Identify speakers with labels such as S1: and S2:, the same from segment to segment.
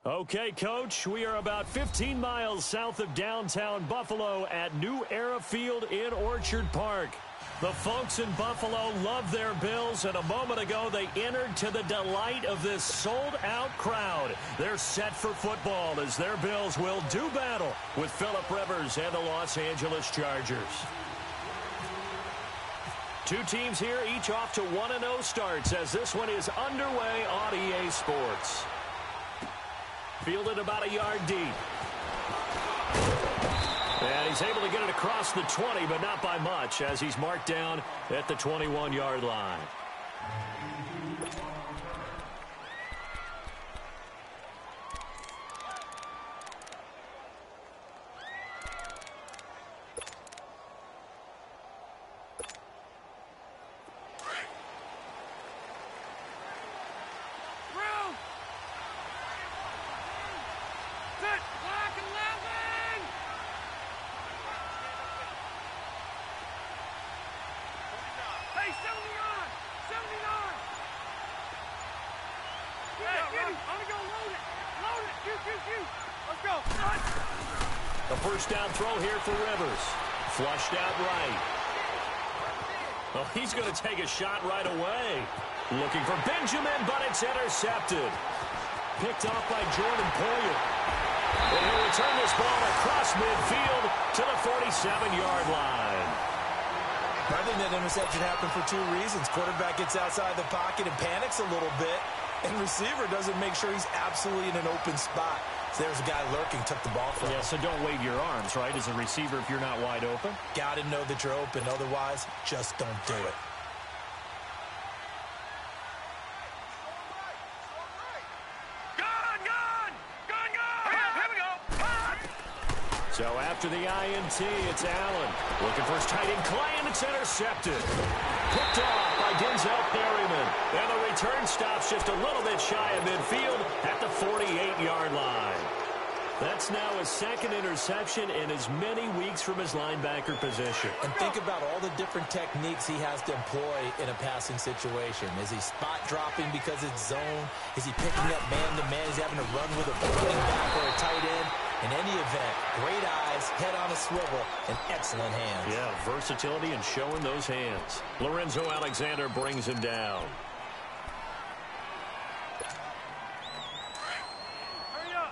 S1: Okay, Coach, we are about 15 miles south of downtown Buffalo at New Era Field in Orchard Park. The folks in Buffalo love their Bills, and a moment ago they entered to the delight of this sold-out crowd. They're set for football as their Bills will do battle with Phillip Rivers and the Los Angeles Chargers. Two teams here, each off to 1-0 starts as this one is underway on EA Sports. Fielded about a yard deep. And he's able to get it across the 20, but not by much, as he's marked down at the 21-yard line. The first down throw here for Rivers. Flushed out right. Oh, he's going to take a shot right away. Looking for Benjamin, but it's intercepted. Picked off by Jordan Poyer. And he'll return this ball across midfield to the 47-yard line.
S2: I think that interception happened for two reasons. Quarterback gets outside the pocket and panics a little bit, and receiver doesn't make sure he's absolutely in an open spot. So there's a guy lurking, took the ball from him.
S1: Yeah, so don't wave your arms, right, as a receiver if you're not wide open.
S2: Got to know that you're open. Otherwise, just don't do it.
S1: So after the INT, it's Allen. Looking for his tight end, Clay, and it's intercepted. Picked off by Denzel Perryman. And the return stops just a little bit shy of midfield at the 48-yard line. That's now his second interception in as many weeks from his linebacker position.
S2: And think about all the different techniques he has to employ in a passing situation. Is he spot dropping because it's zone? Is he picking up man-to-man? Is he having to run with a running back or a tight end? In any event, great eyes, head on a swivel, and excellent hands.
S1: Yeah, versatility and showing those hands. Lorenzo Alexander brings him down.
S3: Hurry up.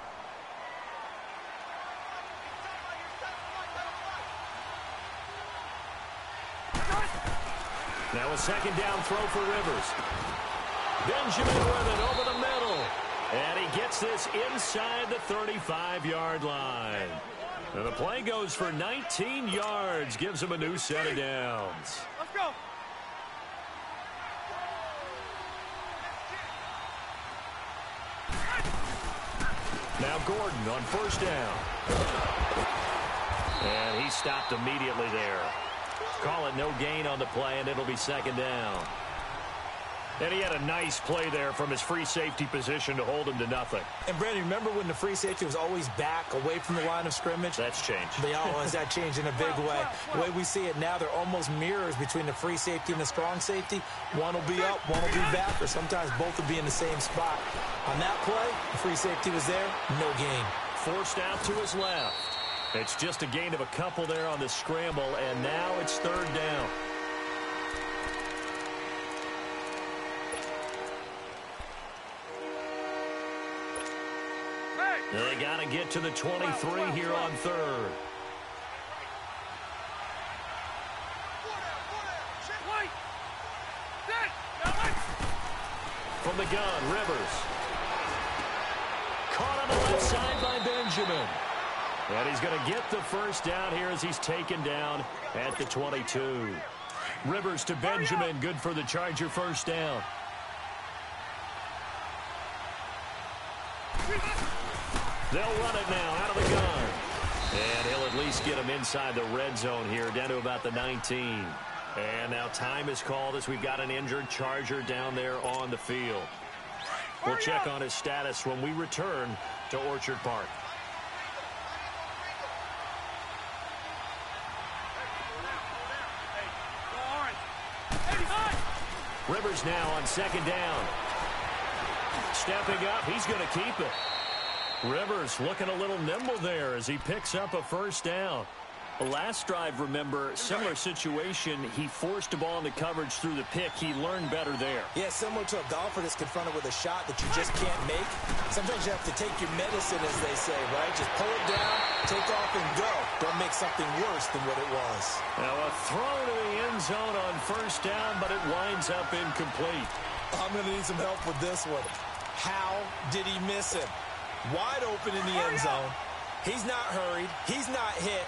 S1: Now a second down throw for Rivers. Benjamin with it over the middle. And he gets this inside the 35-yard line. And the play goes for 19 yards. Gives him a new set of downs.
S3: Let's go.
S1: Now Gordon on first down. And he stopped immediately there. Call it no gain on the play, and it'll be second down. And he had a nice play there from his free safety position to hold him to nothing.
S2: And, Brandon, remember when the free safety was always back away from the line of scrimmage?
S1: That's changed.
S2: They always that changed in a big way. The way we see it now, they're almost mirrors between the free safety and the strong safety. One will be up, one will be back, or sometimes both will be in the same spot. On that play, the free safety was there, no gain.
S1: Forced out to his left. It's just a gain of a couple there on the scramble, and now it's third down. They got to get to the 23 here on third. From the gun, Rivers. Caught on the left side by Benjamin. And he's going to get the first down here as he's taken down at the 22. Rivers to Benjamin, good for the Charger first down. They'll run it now out of the gun. And he'll at least get him inside the red zone here, down to about the 19. And now time is called as we've got an injured Charger down there on the field. We'll check on his status when we return to Orchard Park. Rivers now on second down. Stepping up, he's going to keep it. Rivers looking a little nimble there as he picks up a first down. The last drive, remember, similar situation. He forced a ball into coverage through the pick. He learned better there.
S2: Yeah, similar to a golfer that's confronted with a shot that you just can't make. Sometimes you have to take your medicine, as they say, right? Just pull it down, take off, and go. Don't make something worse than what it was.
S1: Now a throw to the end zone on first down, but it winds up incomplete.
S2: I'm going to need some help with this one. How did he miss him? Wide open in the end zone. He's not hurried. He's not hit.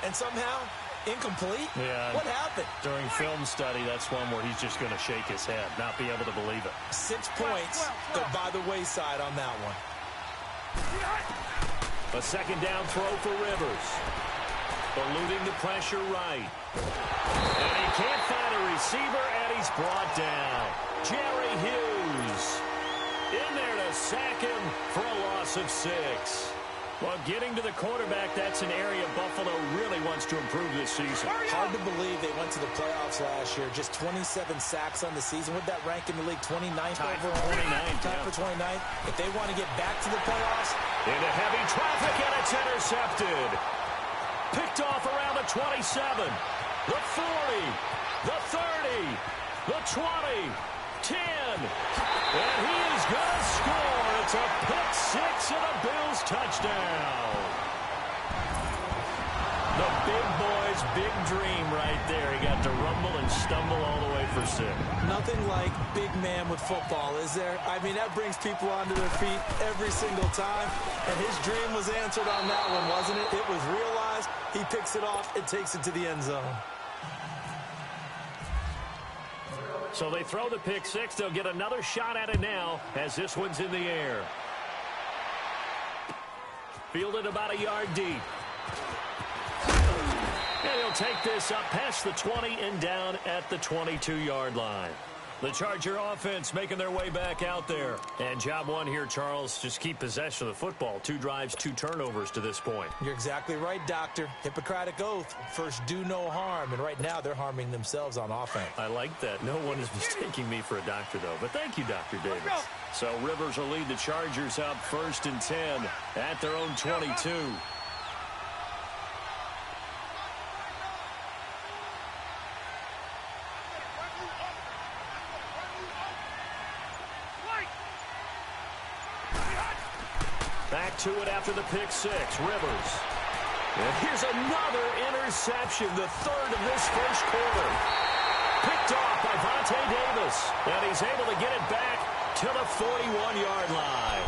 S2: And somehow, incomplete?
S1: Yeah.
S2: What happened?
S1: During film study, that's one where he's just going to shake his head, not be able to believe it.
S2: 6 points go by the wayside on that one.
S1: A second down throw for Rivers. Eluding the pressure right. And he can't find a receiver, and he's brought down. Jerry Hughes in there to sack him for a loss of 6. Well, getting to the quarterback, that's an area Buffalo really wants to improve this season.
S2: Hard to believe they went to the playoffs last year. Just 27 sacks on the season. Would that rank in the league? 29th
S1: Tied for
S2: overall?
S1: 29th.
S2: Tied for 29th. If they want to get back to the playoffs.
S1: Into heavy traffic, and it's intercepted. Picked off around the 27, the 40, the 30, the 20, 10. And he is going to score. It's a pick 6 and a Bills touchdown. The big boy's big dream right there. He got to rumble and stumble all the way for 6.
S2: Nothing like big man with football, is there? I mean, that brings people onto their feet every single time. And his dream was answered on that one, wasn't it? It was realized. He picks it off and takes it to the end zone.
S1: So they throw the pick 6. They'll get another shot at it now as this one's in the air. Fielded about a yard deep. And he'll take this up past the 20 and down at the 22-yard line. The Charger offense making their way back out there. And job one here, Charles, just keep possession of the football. 2 drives, 2 turnovers to this point.
S2: You're exactly right, Doctor. Hippocratic oath. First, do no harm. And right now, they're harming themselves on offense.
S1: I like that. No one is mistaking me for a doctor, though. But thank you, Dr. Davis. So Rivers will lead the Chargers up 1st and 10 at their own 22. Back to it after the pick 6. Rivers. And here's another interception, the 3rd of this first quarter. Picked off by Vontae Davis. And he's able to get it back to the 41-yard line.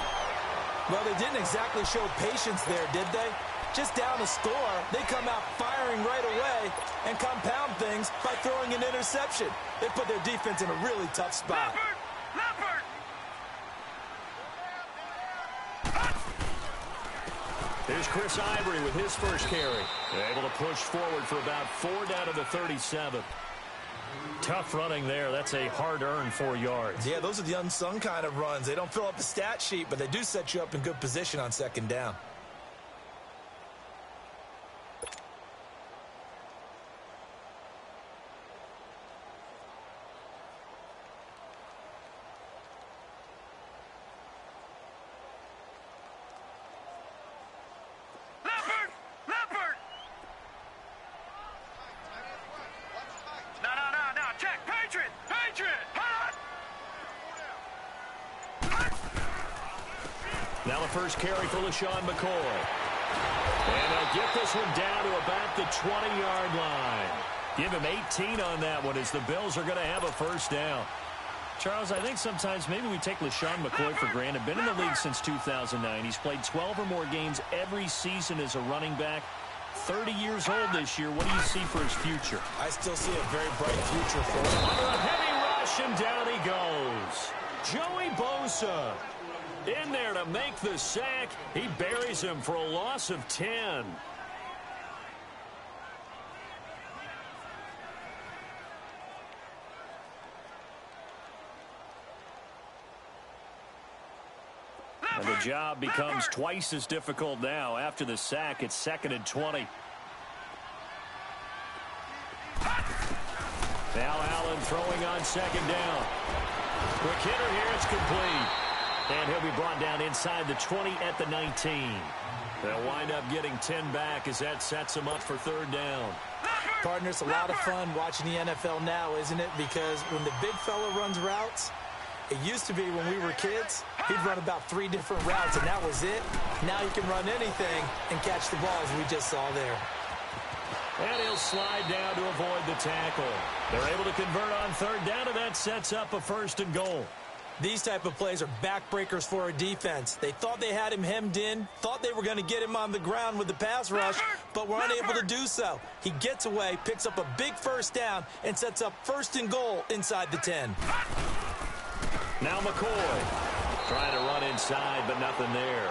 S2: Well, they didn't exactly show patience there, did they? Just down a score, they come out firing right away and compound things by throwing an interception. They put their defense in a really tough spot.
S1: Here's Chris Ivory with his first carry. They're able to push forward for about 4 down to the 37. Tough running there. That's a hard-earned 4 yards.
S2: Yeah, those are the unsung kind of runs. They don't fill up the stat sheet, but they do set you up in good position on 2nd down.
S1: Now the first carry for LaShawn McCoy. And they'll get this one down to about the 20-yard line. Give him 18 on that one as the Bills are going to have a first down. Charles, I think sometimes maybe we take LaShawn McCoy for granted. Been in the league since 2009. He's played 12 or more games every season as a running back. 30 years old this year. What do you see for his future?
S2: I still see a very bright future for him.
S1: Under a heavy rush, and down he goes. Joey Bosa in there to make the sack. He buries him for a loss of 10. And the job becomes twice as difficult now. After the sack, it's 2nd and 20. Now Allen throwing on 2nd down. Quick hitter here, it's complete. And he'll be brought down inside the 20 at the 19. They'll wind up getting 10 back as that sets them up for third down.
S2: Partner, it's a lot of fun watching the NFL now, isn't it? Because when the big fella runs routes, it used to be when we were kids, he'd run about 3 different routes, and that was it. Now he can run anything and catch the ball, as we just saw there.
S1: And he'll slide down to avoid the tackle. They're able to convert on third down, and that sets up a 1st and goal.
S2: These type of plays are backbreakers for a defense. They thought they had him hemmed in, thought they were going to get him on the ground with the pass rush, but were unable to do so. He gets away, picks up a big 1st down, and sets up 1st and goal inside the 10.
S1: Now McCoy trying to run inside, but nothing there.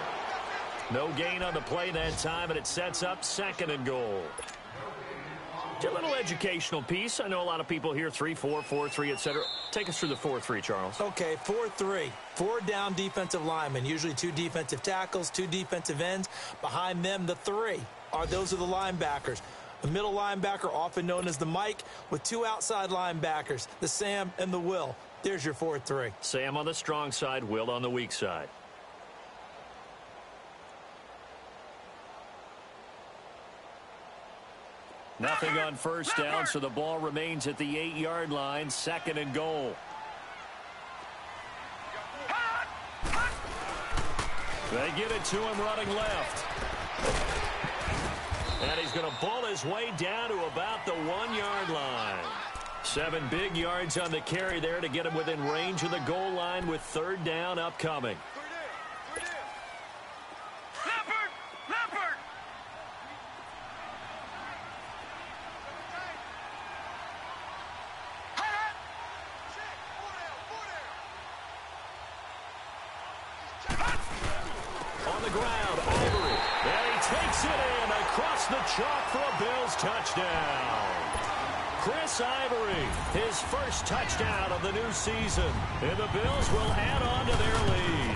S1: No gain on the play that time, and it sets up 2nd and goal. A little educational piece. I know a lot of people hear 3-4, 4-3, etc. Take us through the 4-3, Charles.
S2: Okay, 4-3. 4 down defensive linemen, usually 2 defensive tackles, 2 defensive ends. Behind them, the 3 those are the linebackers. The middle linebacker, often known as the Mike, with 2 outside linebackers, the Sam and the Will. There's your 4-3.
S1: Sam on the strong side, Will on the weak side. Nothing on 1st down, so the ball remains at the 8-yard line, 2nd and goal. They get it to him running left. And he's going to pull his way down to about the 1-yard line. 7 big yards on the carry there to get him within range of the goal line with 3rd down upcoming. Chalk for a Bills touchdown. Chris Ivory, his first touchdown of the new season. And the Bills will add on to their lead.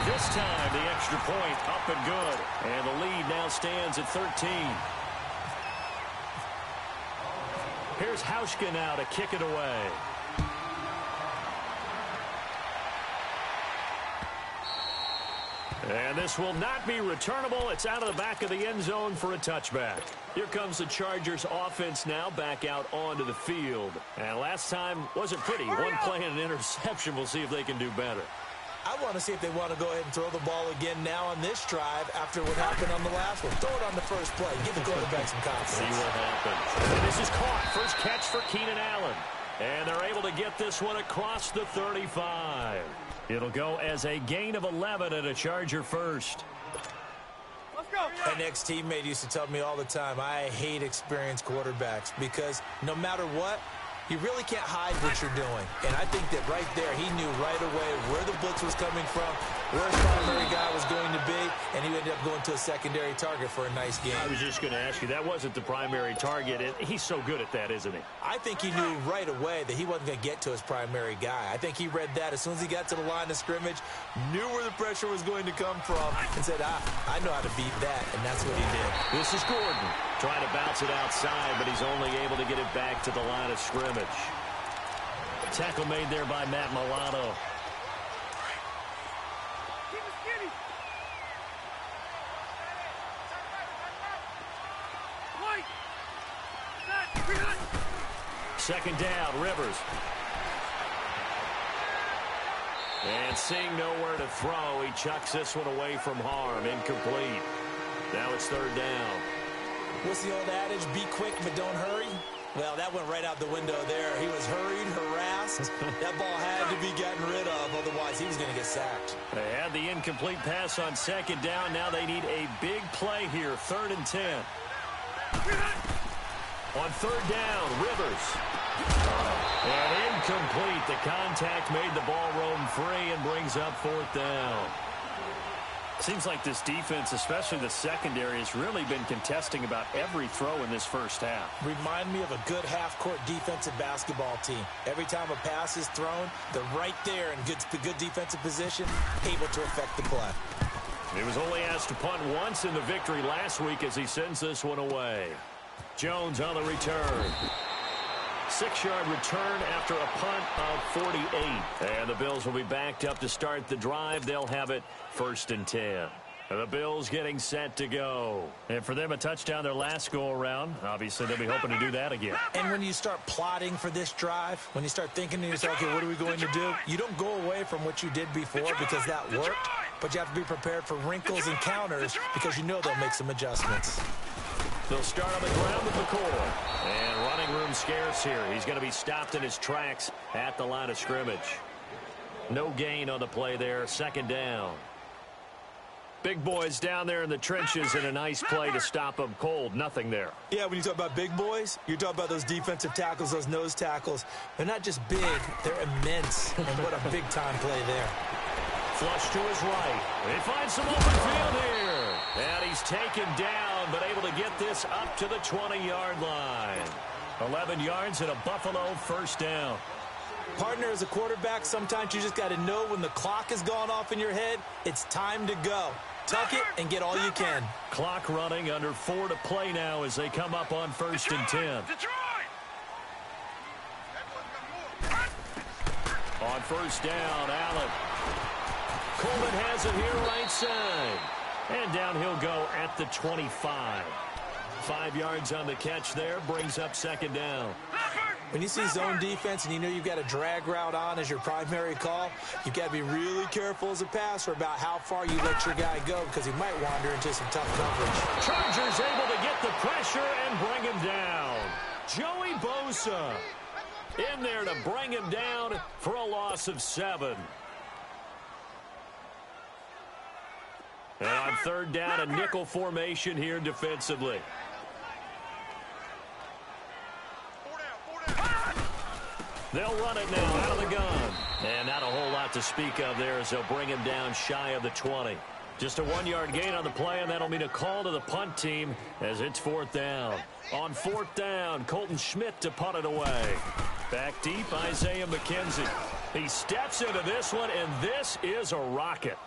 S1: This time, the extra point up and good. And the lead now stands at 13. Here's Hauschka now to kick it away. And this will not be returnable. It's out of the back of the end zone for a touchback. Here comes the Chargers offense now back out onto the field. And last time wasn't pretty. One play and an interception. We'll see if they can do better.
S2: I want to see if they want to go ahead and throw the ball again now on this drive after what happened on the last one. Throw it on the first play. Give the quarterback some confidence.
S1: See what happens. And this is caught. First catch for Keenan Allen. And they're able to get this one across the 35. It'll go as a gain of 11 and a Charger first.
S2: Let's go. An ex-teammate used to tell me all the time, I hate experienced quarterbacks because no matter what, you really can't hide what you're doing. And I think that right there, he knew right away where the blitz was coming from, where his primary guy was going to be, and he ended up going to a secondary target for a nice game.
S1: I was just going to ask you, that wasn't the primary target. He's so good at that, isn't he?
S2: I think he knew right away that he wasn't going to get to his primary guy. I think he read that as soon as he got to the line of scrimmage, knew where the pressure was going to come from, and said, I know how to beat that, and that's what he did.
S1: This is Gordon trying to bounce it outside, but he's only able to get it back to the line of scrimmage. Tackle made there by Matt Milano. Second down, Rivers. And seeing nowhere to throw, he chucks this one away from harm. Incomplete. Now it's 3rd down.
S2: What's the old adage? Be quick, but don't hurry. Well, that went right out the window there. He was hurried, harassed. That ball had to be gotten rid of, otherwise he was going to get sacked.
S1: They had the incomplete pass on 2nd down. Now they need a big play here, 3rd and 10. On 3rd down, Rivers. And incomplete. The contact made the ball roam free and brings up 4th down. Seems like this defense, especially the secondary, has really been contesting about every throw in this first half.
S2: Remind me of a good half-court defensive basketball team. Every time a pass is thrown, they're right there in good defensive position, able to affect the play.
S1: He was only asked to punt once in the victory last week as he sends this one away. Jones on the return. 6-yard return after a punt of 48. And the Bills will be backed up to start the drive. They'll have it 1st and 10. And the Bills getting set to go. And for them, a touchdown their last go-around. Obviously, they'll be hoping to do that again.
S2: And when you start plotting for this drive, when you start thinking to yourself, okay, what are we going to do? You don't go away from what you did before because that worked. But you have to be prepared for wrinkles and counters because you know they'll make some adjustments.
S1: They'll start on the ground with McCoy. And running room scarce here. He's going to be stopped in his tracks at the line of scrimmage. No gain on the play there. 2nd down. Big boys down there in the trenches in a nice play to stop them cold. Nothing there.
S2: Yeah, when you talk about big boys, you're talking about those defensive tackles, those nose tackles. They're not just big, they're immense. And what a big-time play there.
S1: Flush to his right. He finds some open field here. And he's taken down, but able to get this up to the 20-yard line. 11 yards and a Buffalo 1st down.
S2: Partner, as a quarterback, sometimes you just got to know when the clock has gone off in your head, it's time to go. Tuck it and get all you can.
S1: Clock running, under 4 to play now as they come up on 1st and 10. On 1st down, Allen. Coleman has it here right side. And down he'll go at the 25. 5 yards on the catch there, brings up 2nd down.
S2: When you see zone defense and you know you've got a drag route on as your primary call, you've got to be really careful as a passer about how far you let your guy go because he might wander into some tough coverage.
S1: Chargers able to get the pressure and bring him down. Joey Bosa in there to bring him down for a loss of 7. And on 3rd down, a nickel formation here defensively. They'll run it now out of the gun. And not a whole lot to speak of there as they'll bring him down shy of the 20. Just a 1-yard gain on the play, and that'll mean a call to the punt team as it's 4th down. On 4th down, Colton Schmidt to punt it away. Back deep, Isaiah McKenzie. He steps into this one, and this is a rocket.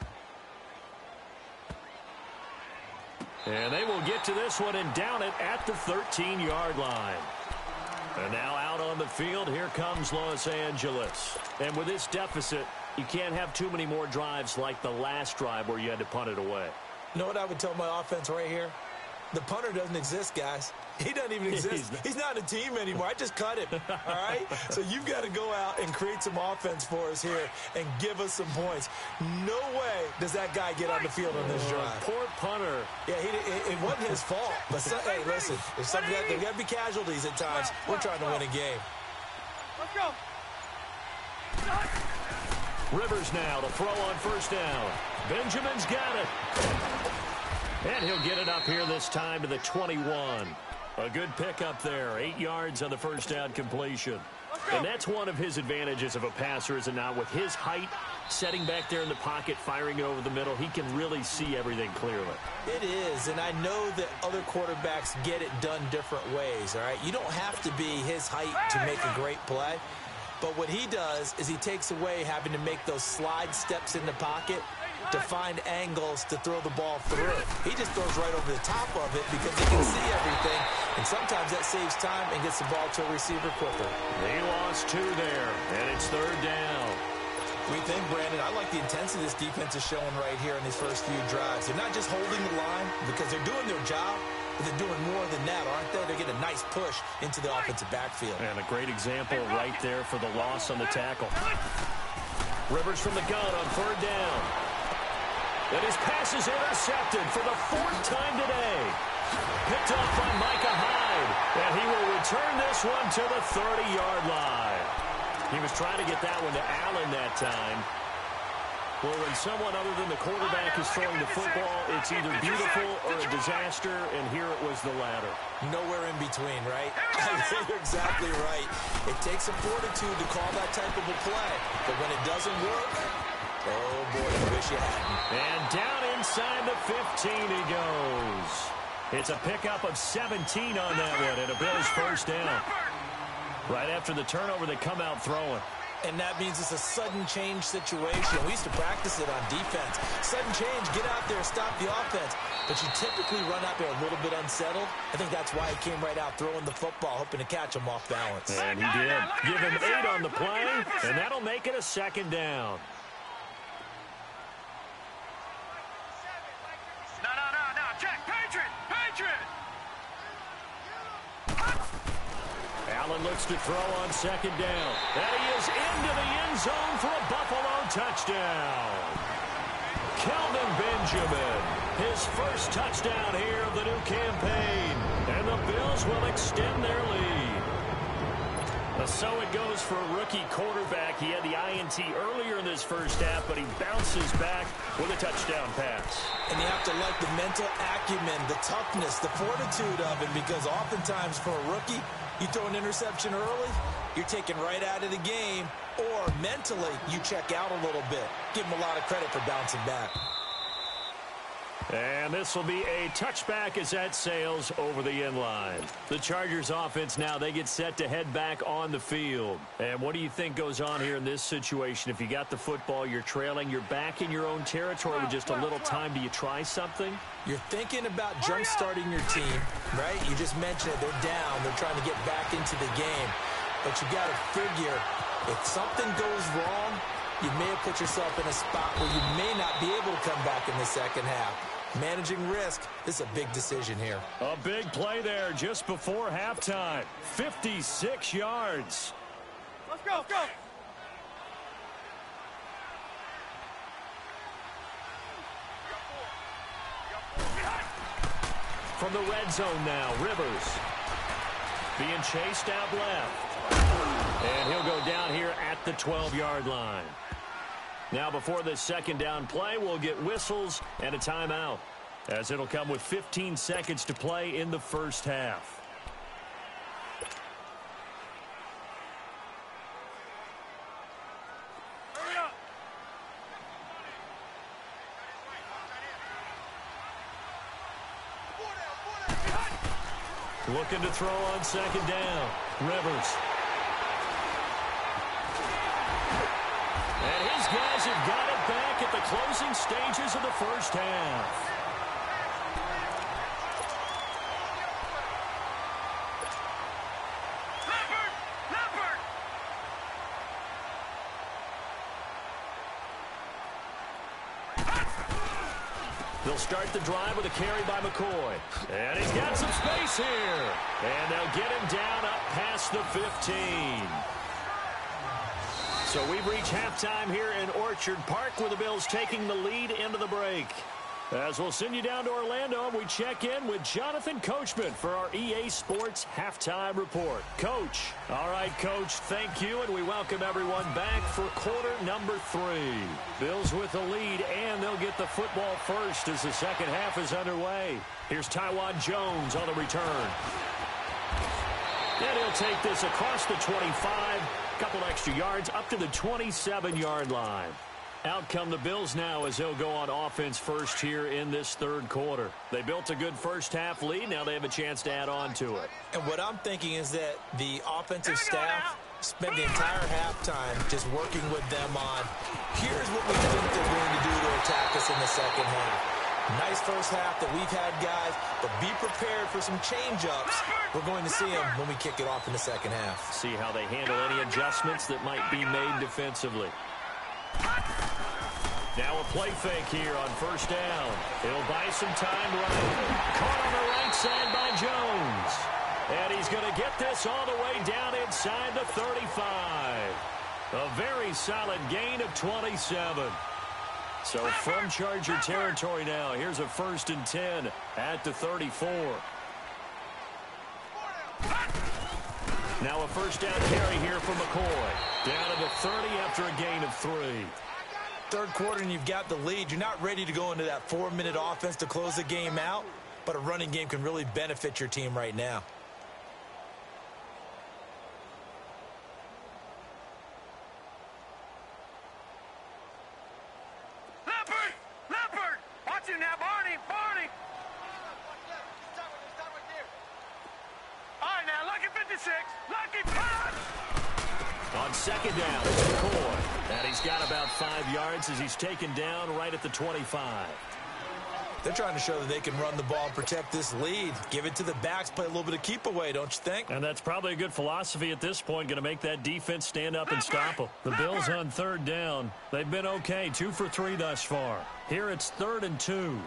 S1: And they will get to this one and down it at the 13-yard line. And now out on the field, here comes Los Angeles. And with this deficit, you can't have too many more drives like the last drive where you had to punt it away.
S2: You know what I would tell my offense right here? The punter doesn't exist, guys. He doesn't even exist. He's not a team anymore. I just cut him, all right? So you've got to go out and create some offense for us here and give us some points. No way does that guy get on the field on this drive.
S1: Poor punter.
S2: Yeah, it wasn't his fault. But, hey, listen, there got to be casualties at times. We're trying to win a game.
S3: Let's go.
S1: Rivers now to throw on 1st down. Benjamin's got it. And he'll get it up here this time to the 21. A good pickup there. 8 yards on the 1st down completion. And that's one of his advantages of a passer, is it not? With his height, setting back there in the pocket, firing it over the middle, he can really see everything clearly.
S2: It is, and I know that other quarterbacks get it done different ways, all right? You don't have to be his height to make a great play. But what he does is he takes away having to make those slide steps in the pocket to find angles to throw the ball through. He just throws right over the top of it because he can see everything, and sometimes that saves time and gets the ball to a receiver quicker.
S1: He lost 2 there, and it's 3rd down.
S2: We think, Brandon, I like the intensity this defense is showing right here in these first few drives. They're not just holding the line because they're doing their job, but they're doing more than that, aren't they? They're getting a nice push into the offensive backfield.
S1: And a great example right there for the loss on the tackle. Rivers from the gun on 3rd down. And his pass is intercepted for the 4th time today. Picked off by Micah Hyde. And he will return this one to the 30-yard line. He was trying to get that one to Allen that time. Well, when someone other than the quarterback is throwing the football, it's either beautiful or a disaster, and here it was the latter.
S2: Nowhere in between, right? You're exactly right. It takes a fortitude to call that type of a play. But when it doesn't work, oh, boy, I wish you hadn't.
S1: And down inside the 15 he goes. It's a pickup of 17 on that one, and a Bills 1st down. Right after the turnover, they come out throwing.
S2: And that means it's a sudden change situation. We used to practice it on defense. Sudden change, get out there, stop the offense. But you typically run out there a little bit unsettled. I think that's why he came right out throwing the football, hoping to catch him off balance.
S1: And he did. Give him 8 on the play, and that'll make it a second down.
S3: No. Check. Patriot.
S1: Allen looks to throw on second down. And he is into the end zone for a Buffalo touchdown. Kelvin Benjamin, his first touchdown here of the new campaign. And the Bills will extend their lead. So it goes for a rookie quarterback. He had the INT earlier in this first half, but he bounces back with a touchdown pass.
S2: And you have to like the mental acumen, the toughness, the fortitude of him, because oftentimes for a rookie, you throw an interception early, you're taken right out of the game, or mentally you check out a little bit. Give him a lot of credit for bouncing back.
S1: And this will be a touchback as that sails over the end line. The Chargers offense now, they get set to head back on the field. And what do you think goes on here in this situation? If you got the football, you're trailing, you're back in your own territory with just a little time. Do you try something?
S2: You're thinking about jump-starting your team, right? You just mentioned it. They're down. They're trying to get back into the game. But you got to figure, if something goes wrong, you may have put yourself in a spot where you may not be able to come back in the second half. Managing risk, this is a big decision here.
S1: A big play there just before halftime. 56 yards.
S3: Let's go.
S1: From the red zone now, Rivers being chased out left. And he'll go down here at the 12-yard line. Now, before this second down play, we'll get whistles and a timeout, as it'll come with 15 seconds to play in the first half.
S3: Hurry up.
S1: Looking to throw on second down. Rivers. And his guys have got it back at the closing stages of the first half.
S3: Leopard.
S1: They'll start the drive with a carry by McCoy. And he's got some space here. And they'll get him down up past the 15. So we've reached halftime here in Orchard Park, with the Bills taking the lead into the break. As we'll send you down to Orlando, we check in with Jonathan Coachman for our EA Sports Halftime Report. Coach. All right, Coach, thank you, and we welcome everyone back for quarter number 3. Bills with the lead, and they'll get the football first as the second half is underway. Here's Tywan Jones on the return. And he'll take this across the 25, couple extra yards, up to the 27-yard line. Out come the Bills now as they'll go on offense first here in this third quarter. They built a good first half lead. Now they have a chance to add on to it.
S2: And what I'm thinking is that the offensive staff spent the entire halftime just working with them on, here's what we think they're going to do to attack us in the second half. Nice first half that we've had, guys, but be prepared for some change-ups. We're going to see them when we kick it off in the second half.
S1: See how they handle any adjustments that might be made defensively. Now a play fake here on first down. He'll buy some time right. Caught on the right side by Jones. And he's going to get this all the way down inside the 35. A very solid gain of 27. So from Charger territory now, here's a 1st and 10 at the 34. Now a first down carry here for McCoy. Down to the 30 after a gain of 3.
S2: Third quarter and you've got the lead. You're not ready to go into that 4-minute offense to close the game out, but a running game can really benefit your team right now.
S3: Leopard. Watch him now, Barney. All right, now, Lucky 56. Lucky punch.
S1: On On second down, it's McCoy. And he's got about 5 yards as he's taken down right at the 25.
S2: They're trying to show that they can run the ball and protect this lead. Give it to the backs, play a little bit of keep away, don't you think?
S1: And that's probably a good philosophy at this point, going to make that defense stand up and stop them. The Bills on third down. They've been okay, 2 for 3 thus far. Here it's 3rd and 2.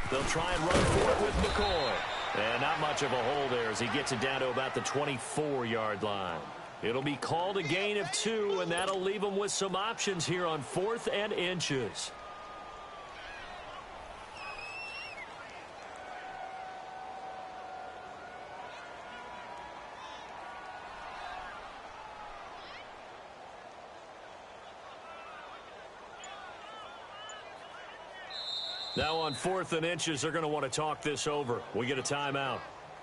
S1: They'll try and run for it with McCoy. And not much of a hole there as he gets it down to about the 24-yard line. It'll be called a gain of 2, and that'll leave them with some options here on 4th and inches. Now on 4th and inches, they're going to want to talk this over. We get a timeout.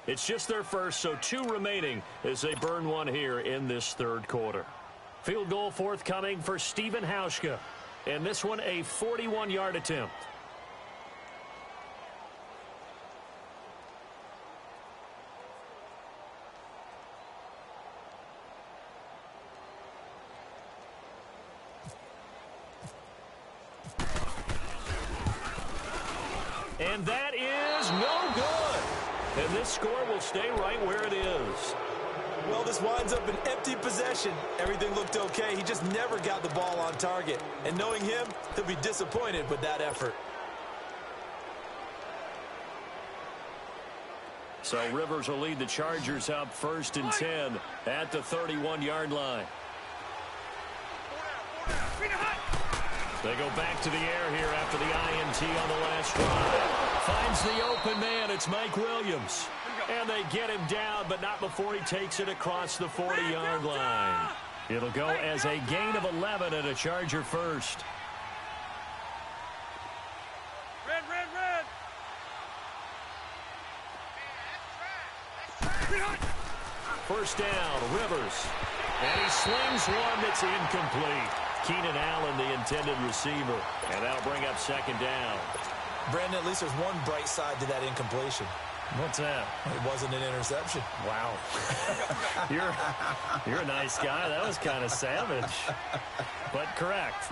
S1: It's just their first, so 2 remaining as they burn one here in this 3rd quarter. Field goal forthcoming for Stephen Hauschka. And this one a 41-yard attempt. And that is no good. And this score will stay right where it is.
S2: Well, this winds up an empty possession. Everything looked okay. He just never got the ball on target. And knowing him, he'll be disappointed with that effort.
S1: So Rivers will lead the Chargers up 1st and 10 at the 31-yard line. They go back to the air here after the INT on the last drive. Finds the open man. It's Mike Williams. And they get him down, but not before he takes it across the 40-yard line. It'll go as a gain of 11 and a Charger first.
S3: Red.
S1: 1st down, Rivers. And he slings one that's incomplete. Keenan Allen, the intended receiver. And that'll bring up 2nd down.
S2: Brandon, at least there's one bright side to that incompletion.
S1: What's that?
S2: It wasn't an interception.
S1: Wow. You're a nice guy. That was kind of savage. But correct.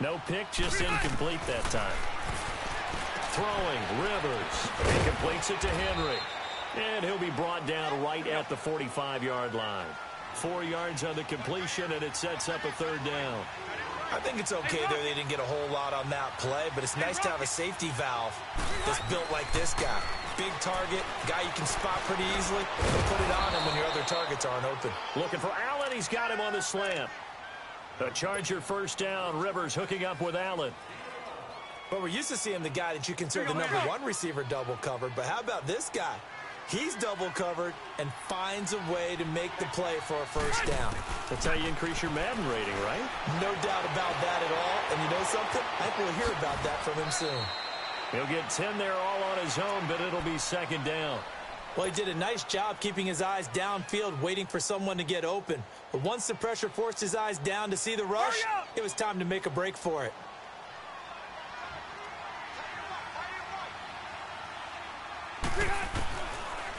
S1: No pick, just incomplete that time. Throwing, Rivers. He completes it to Henry. And he'll be brought down right at the 45-yard line. 4 yards on the completion, and it sets up a 3rd down.
S2: I think it's okay there. They didn't get a whole lot on that play, but it's nice to have a safety valve that's built like this guy. Big target, guy you can spot pretty easily, and put it on him when your other targets aren't open.
S1: Looking for Allen. He's got him on the slant. The Charger 1st down. Rivers hooking up with Allen.
S2: Well, we're used to seeing the guy that you consider the #1 receiver double covered, but how about this guy? He's double covered and finds a way to make the play for a 1st down.
S1: That's how you increase your Madden rating, right?
S2: No doubt about that at all. And you know something? I think we'll hear about that from him soon.
S1: He'll get 10 there all on his own, but it'll be 2nd down.
S2: Well, he did a nice job keeping his eyes downfield, waiting for someone to get open. But once the pressure forced his eyes down to see the rush, it was time to make a break for it.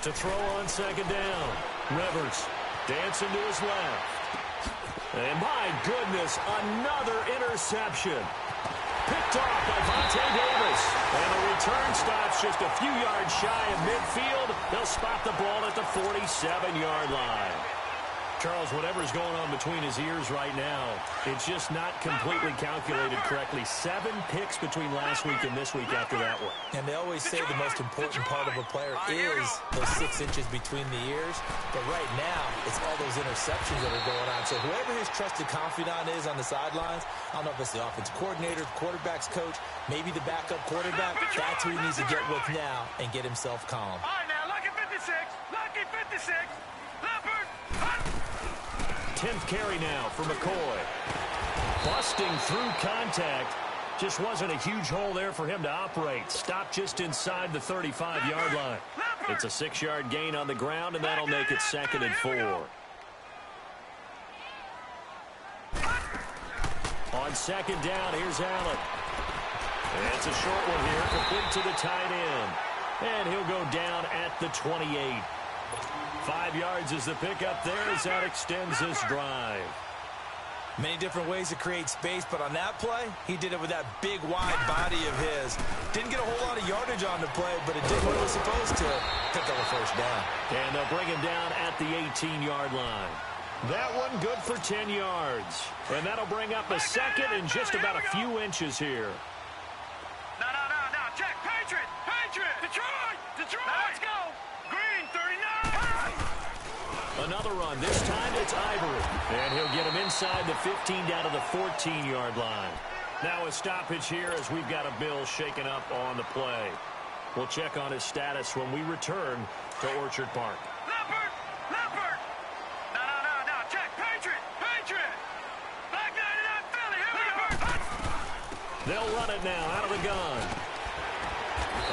S1: To throw on 2nd down. Rivers dancing to his left. And my goodness, another interception. Picked off by Vontae Davis. And the return stops just a few yards shy of midfield. They'll spot the ball at the 47-yard line. Charles, whatever's going on between his ears right now, it's just not completely calculated correctly. 7 picks between last week and this week after that one.
S2: And they always say the most important part of a player is those 6 inches between the ears. But right now, it's all those interceptions that are going on. So whoever his trusted confidant is on the sidelines, I don't know if it's the offensive coordinator, the quarterback's coach, maybe the backup quarterback, that's who he needs to get with now and get himself calm.
S3: All right, now, lucky 56. Lucky 56. Leopard.
S1: 10th carry now for McCoy. Busting through contact. Just wasn't a huge hole there for him to operate. Stopped just inside the 35-yard line. It's a 6-yard gain on the ground, and that'll make it 2nd and 4. On 2nd down, here's Allen. And it's a short one here, complete to the tight end. And he'll go down at the 28. 5 yards is the pickup there as that extends this drive.
S2: Many different ways to create space, but on that play, he did it with that big, wide body of his. Didn't get a whole lot of yardage on the play, but it did what it was supposed to. Pick up a first down.
S1: And they'll bring him down at the 18-yard line. That one good for 10 yards. And that'll bring up a second in just about a few inches here.
S3: No. Check. Patriot. Detroit. Let's go. Green, 39.
S1: Another run. This time it's Ivory. And he'll get him inside the 15 down to the 14-yard line. Now a stoppage here as we've got a Bill shaken up on the play. We'll check on his status when we return to Orchard Park.
S3: Leopard. No. Check. Patriot. Black 99 Philly. Here we go.
S1: They'll run it now out of the gun.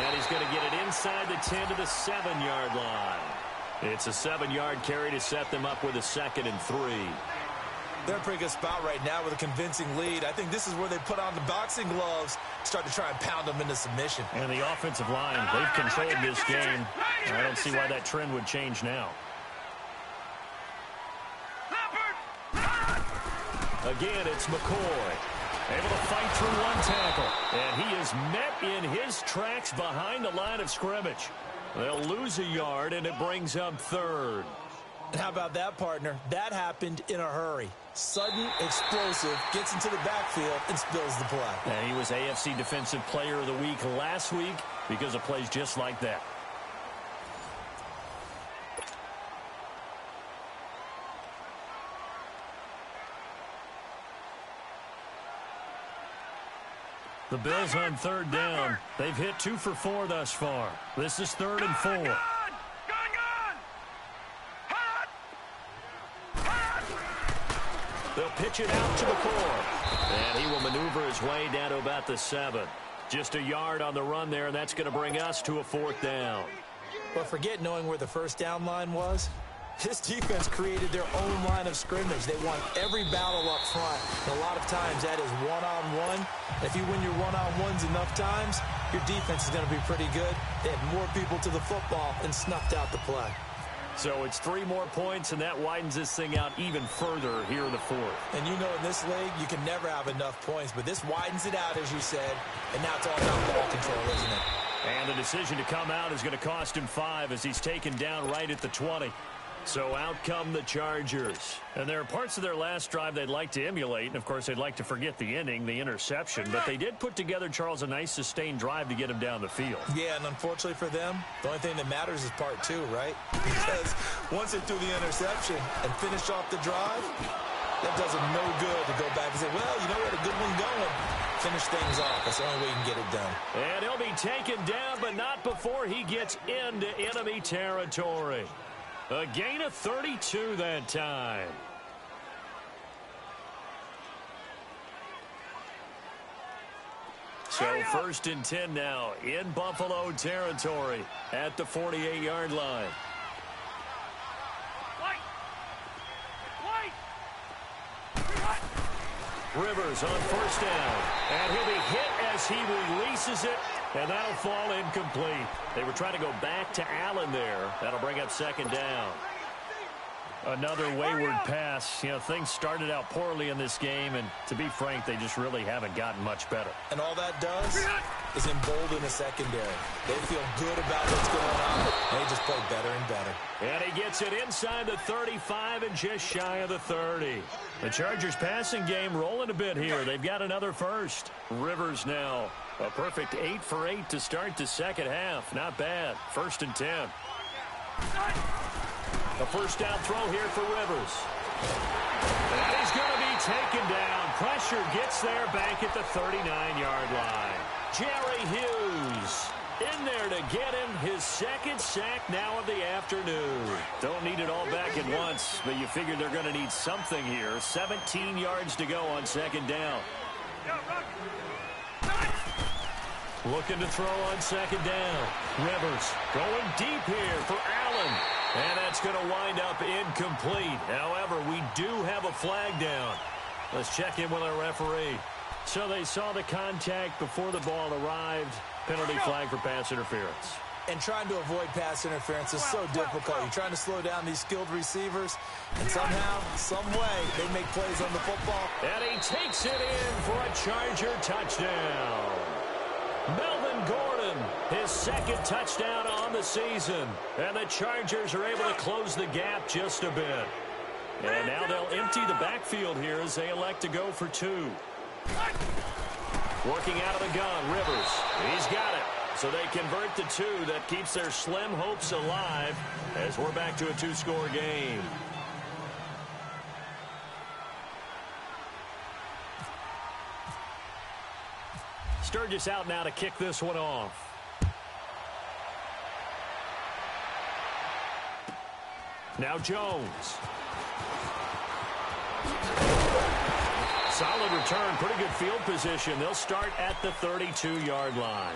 S1: And he's going to get it inside the 10 to the 7-yard line. It's a 7-yard carry to set them up with a 2nd and 3.
S2: They're in a pretty good spot right now with a convincing lead. I think this is where they put on the boxing gloves, start to try and pound them into submission.
S1: And the offensive line, they've controlled this game. I don't see why that trend would change now. Again, it's McCoy. Able to fight through one tackle. And he is met in his tracks behind the line of scrimmage. They'll lose a yard, and it brings up 3rd.
S2: And how about that, partner? That happened in a hurry. Sudden, explosive, gets into the backfield, and spills the play.
S1: And he was AFC Defensive Player of the Week last week because of plays just like that. The Bills on 3rd down. They've hit 2 for 4 thus far. This is 3rd and 4.
S3: Gone. Hot.
S1: They'll pitch it out to McCoy. And he will maneuver his way down to about the 7. Just a yard on the run there, and that's going to bring us to a 4th down.
S2: But forget knowing where the first down line was. This defense created their own line of scrimmage. They won every battle up front. And a lot of times that is one-on-one. If you win your one-on-ones enough times, your defense is going to be pretty good. They had more people to the football and snuffed out the play.
S1: So it's 3 more points, and that widens this thing out even further here in the 4th.
S2: And you know in this league, you can never have enough points. But this widens it out, as you said. And now it's all about ball control, isn't it?
S1: And the decision to come out is going to cost him 5 as he's taken down right at the 20. So out come the Chargers. And there are parts of their last drive they'd like to emulate. And, of course, they'd like to forget the inning, the interception. But they did put together, Charles, a nice sustained drive to get him down the field.
S2: Yeah, and unfortunately for them, the only thing that matters is part 2, right? Because once they threw the interception and finished off the drive, that does them no good to go back and say, well, you know, we had a good one going. Finish things off. That's the only way you can get it done.
S1: And he'll be taken down, but not before he gets into enemy territory. A gain of 32 that time. So 1st and 10 now in Buffalo territory at the 48-yard line. Rivers on 1st down. And he'll be hit as he releases it. And that'll fall incomplete. They were trying to go back to Allen there. That'll bring up 2nd down. Another wayward pass. You know, things started out poorly in this game, and to be frank, they just really haven't gotten much better.
S2: And all that does is embolden the secondary. They feel good about what's going on. They just play better and better.
S1: And he gets it inside the 35 and just shy of the 30. The Chargers passing game rolling a bit here. They've got another first. Rivers now a perfect 8 for 8 to start the second half. Not bad. 1st and 10. A first down throw here for Rivers. And he's going to be taken down. Pressure gets there back at the 39-yard line. Jerry Hughes in there to get him his 2nd sack now of the afternoon. Don't need it all back at once, but you figure they're going to need something here. 17 yards to go on 2nd down. Looking to throw on 2nd down. Rivers going deep here for Allen. And that's going to wind up incomplete. However, we do have a flag down. Let's check in with our referee. So they saw the contact before the ball arrived. Penalty flag for pass interference.
S2: And trying to avoid pass interference is so difficult. You're trying to slow down these skilled receivers, and somehow, some way, they make plays on the football.
S1: And he takes it in for a Charger touchdown. Melvin Gordon, his second touchdown on the season. And the Chargers are able to close the gap just a bit. And now they'll empty the backfield here as they elect to go for 2. Working out of the gun, Rivers. He's got it. So they convert the 2. That keeps their slim hopes alive as we're back to a 2-score game. Sturgis out now to kick this one off. Now Jones. Solid return, pretty good field position. They'll start at the 32-yard line.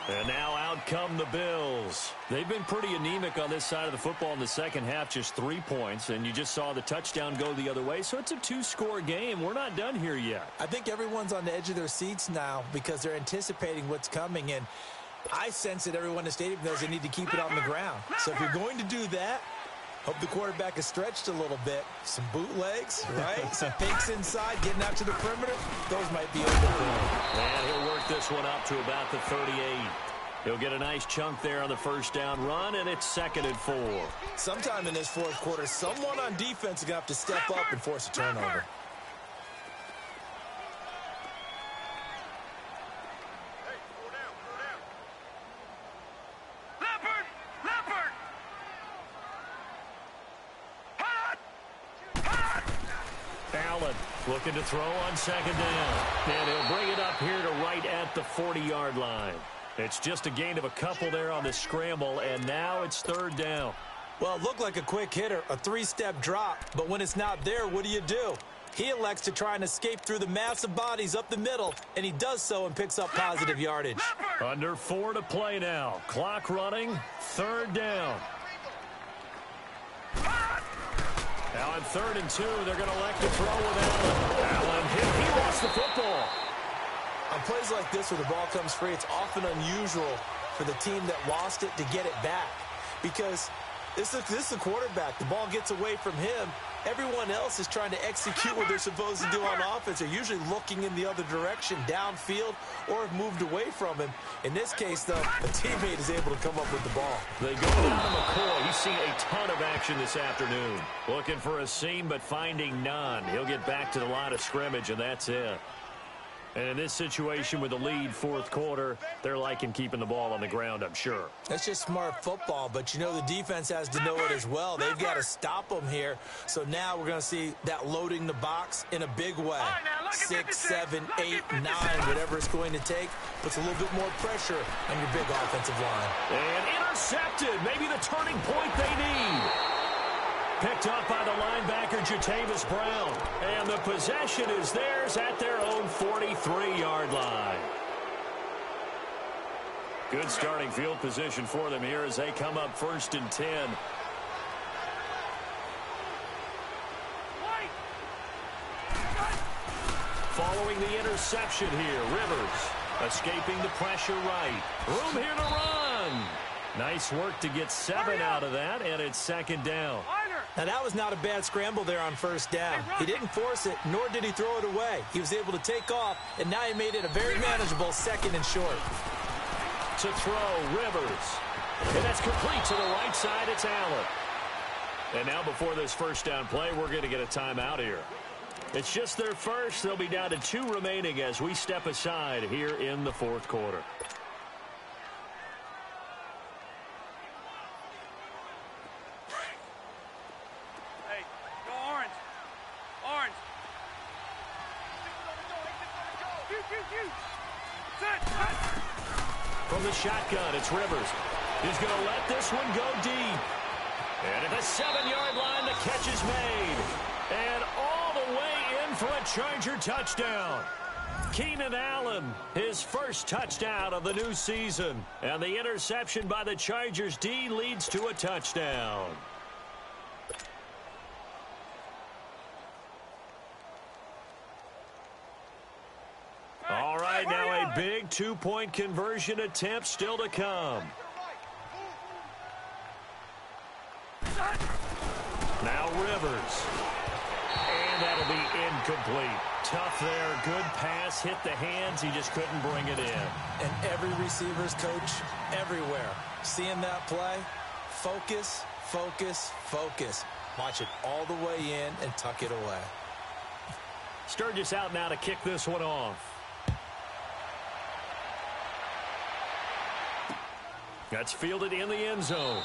S1: And now out come the Bills. They've been pretty anemic on this side of the football in the second half, just 3 points. And you just saw the touchdown go the other way. So it's a 2-score game. We're not done here yet.
S2: I think everyone's on the edge of their seats now because they're anticipating what's coming. And I sense that everyone in the stadium knows they need to keep it on the ground. So if you're going to do that, hope the quarterback is stretched a little bit. Some bootlegs, right? Some fakes inside, getting out to the perimeter. Those might be open for him.
S1: And he'll work this one up to about the 38. He'll get a nice chunk there on the first down run, and it's 2nd and 4.
S2: Sometime in this fourth quarter, someone on defense is going to have to step up and force a turnover.
S1: Looking to throw on 2nd down. And he'll bring it up here to right at the 40-yard line. It's just a gain of a couple there on the scramble, and now it's 3rd down.
S2: Well, it looked like a quick hitter, a 3-step drop, but when it's not there, what do? He elects to try and escape through the massive bodies up the middle, and he does so and picks up positive yardage.
S1: Under 4 to play now. Clock running, 3rd down. Now on 3rd and 2, they're going to elect to throw with Allen. He lost the football.
S2: On plays like this where the ball comes free, it's often unusual for the team that lost it to get it back. Because this is the quarterback. The ball gets away from him. Everyone else is trying to execute what they're supposed to do on offense. They're usually looking in the other direction, downfield, or have moved away from him. In this case, though, a teammate is able to come up with the ball.
S1: They go down to McCoy. He's seen a ton of action this afternoon. Looking for a seam, but finding none. He'll get back to the line of scrimmage, and that's it. And in this situation with the lead, 4th quarter, they're liking keeping the ball on the ground, I'm sure.
S2: That's just smart football, but you know the defense has to know it as well. They've got to stop them here. So now we're going to see that loading the box in a big way. 6, 7, 8, 9, whatever it's going to take, puts a little bit more pressure on your big offensive line.
S1: And intercepted, maybe the turning point they need. Picked up by the linebacker, Jatavis Brown. And the possession is theirs at their own 43-yard line. Good starting field position for them here as they come up 1st and 10. Following the interception here, Rivers escaping the pressure right. Room here to run. Nice work to get 7 out of that, and it's 2nd down.
S2: Now, that was not a bad scramble there on 1st down. He didn't force it, nor did he throw it away. He was able to take off, and now he made it a very manageable 2nd and short.
S1: To throw, Rivers. And that's complete to the right side. It's Allen. And now before this 1st down play, we're going to get a timeout here. It's just their first. They'll be down to 2 remaining as we step aside here in the 4th quarter. From the shotgun, it's Rivers. He's going to let this one go deep. And at the 7-yard line, the catch is made. And all the way in for a Charger touchdown. Keenan Allen, his first touchdown of the new season. And the interception by the Chargers D leads to a touchdown. All right, now a big 2-point conversion attempt still to come. Rivers. And that'll be incomplete. Tough there. Good pass. Hit the hands. He just couldn't bring it in.
S2: And every receiver's coach everywhere. Seeing that play, focus, focus, focus. Watch it all the way in and tuck it away.
S1: Sturgis out now to kick this one off. That's fielded in the end zone.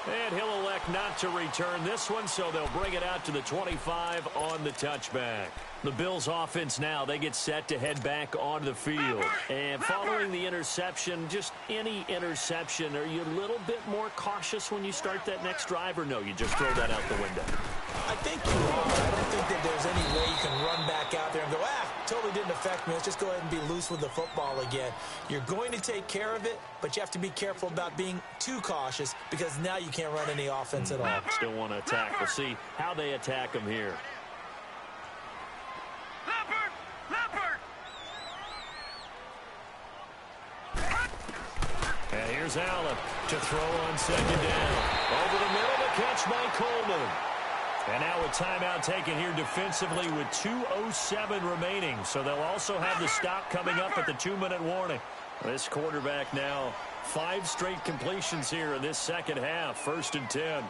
S1: And he'll elect not to return this one, so they'll bring it out to the 25 on the touchback. The Bills offense now, they get set to head back onto the field. And following the interception, just any interception, are you a little bit more cautious when you start that next drive, or no, you just throw that out the window?
S2: I think you are. I don't think that there's any way you can run back out there and go, totally didn't affect me. Let's just go ahead and be loose with the football again. You're going to take care of it, but you have to be careful about being too cautious because now you can't run any offense at all.
S1: Still want to attack. We'll see how they attack him here. And here's Allen to throw on second down. Over the middle, the catch by Coleman. And now a timeout taken here defensively with 2:07 remaining. So they'll also have the stop coming up at the 2-minute warning. This quarterback now 5 straight completions here in this second half. 1st and 10.
S3: All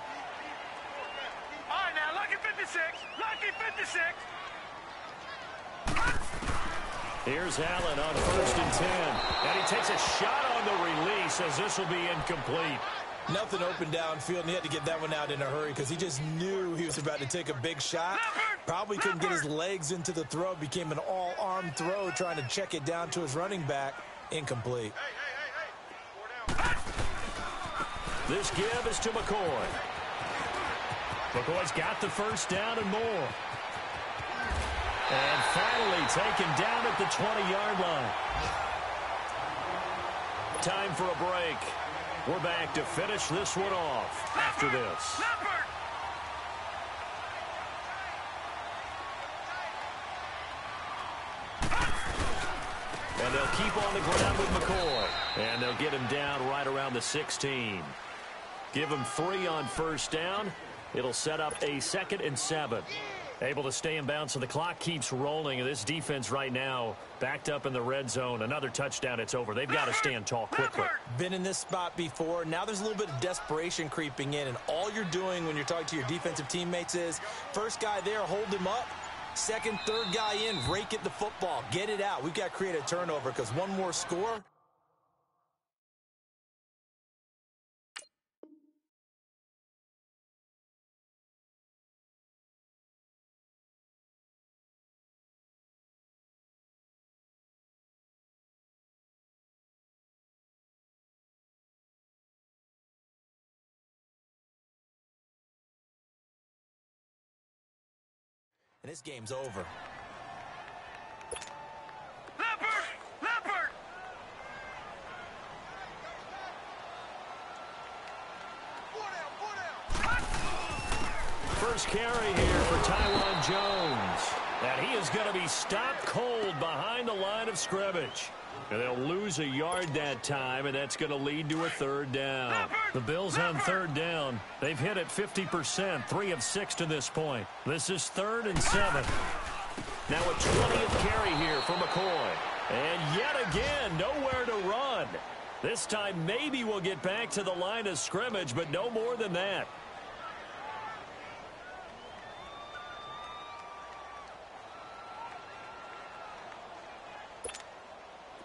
S3: right, now, lucky 56. Lucky 56.
S1: Here's Allen on 1st and 10. And he takes a shot on the release as this will be incomplete.
S2: Nothing open downfield, and he had to get that one out in a hurry because he just knew he was about to take a big shot. Probably couldn't get his legs into the throw. Became an all-arm throw trying to check it down to his running back. Incomplete.
S1: This give is to McCoy. McCoy's got the first down and more. And finally taken down at the 20-yard line. Time for a break. We're back to finish this one off after this. And they'll keep on the ground with McCoy. And they'll get him down right around the 16. Give him 3 on first down. It'll set up a 2nd and 7. Able to stay in bounds, so the clock keeps rolling. And this defense right now backed up in the red zone. Another touchdown, it's over. They've got to stand tall quickly.
S2: Been in this spot before. Now there's a little bit of desperation creeping in. And all you're doing when you're talking to your defensive teammates is, first guy there, hold him up. Second, third guy in, rake at the football. Get it out. We've got to create a turnover because one more score. And this game's over.
S3: Leopard!
S1: First carry here for Tywan Jones. And he is going to be stopped cold behind the line of scrimmage. And they'll lose a yard that time, and that's going to lead to a 3rd down. The Bills on 3rd down. They've hit it 50%, 3 of 6 to this point. This is 3rd and 7. Now a 20th carry here for McCoy. And yet again, nowhere to run. This time maybe we'll get back to the line of scrimmage, but no more than that.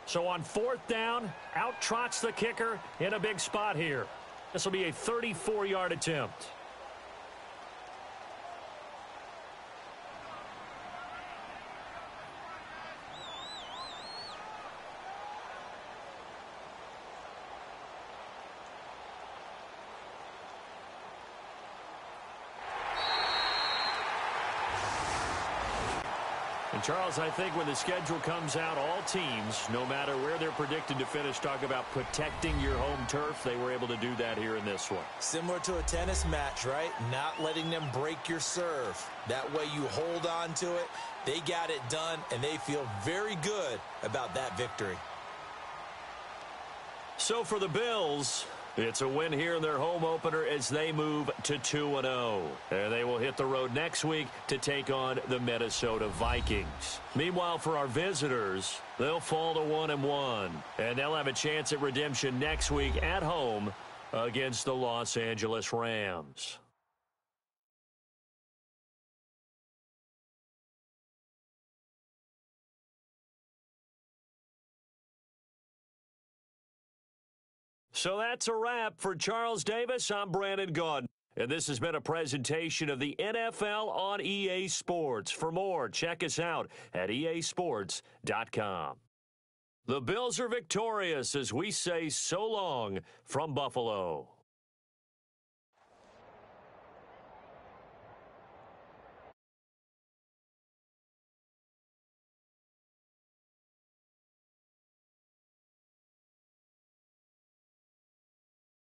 S1: So on 4th down, out trots the kicker in a big spot here. This will be a 34-yard attempt. And Charles, I think when the schedule comes out, all teams, no matter where they're predicted to finish, talk about protecting your home turf. They were able to do that here in this one.
S2: Similar to a tennis match, right? Not letting them break your serve. That way you hold on to it. They got it done, and they feel very good about that victory.
S1: So for the Bills, It's a win here in their home opener as they move to 2-0. And they will hit the road next week to take on the Minnesota Vikings. Meanwhile, for our visitors, they'll fall to 1-1. And they'll have a chance at redemption next week at home against the Los Angeles Rams. So that's a wrap. For Charles Davis, I'm Brandon Gaudin. And this has been a presentation of the NFL on EA Sports. For more, check us out at easports.com. The Bills are victorious as we say so long from Buffalo.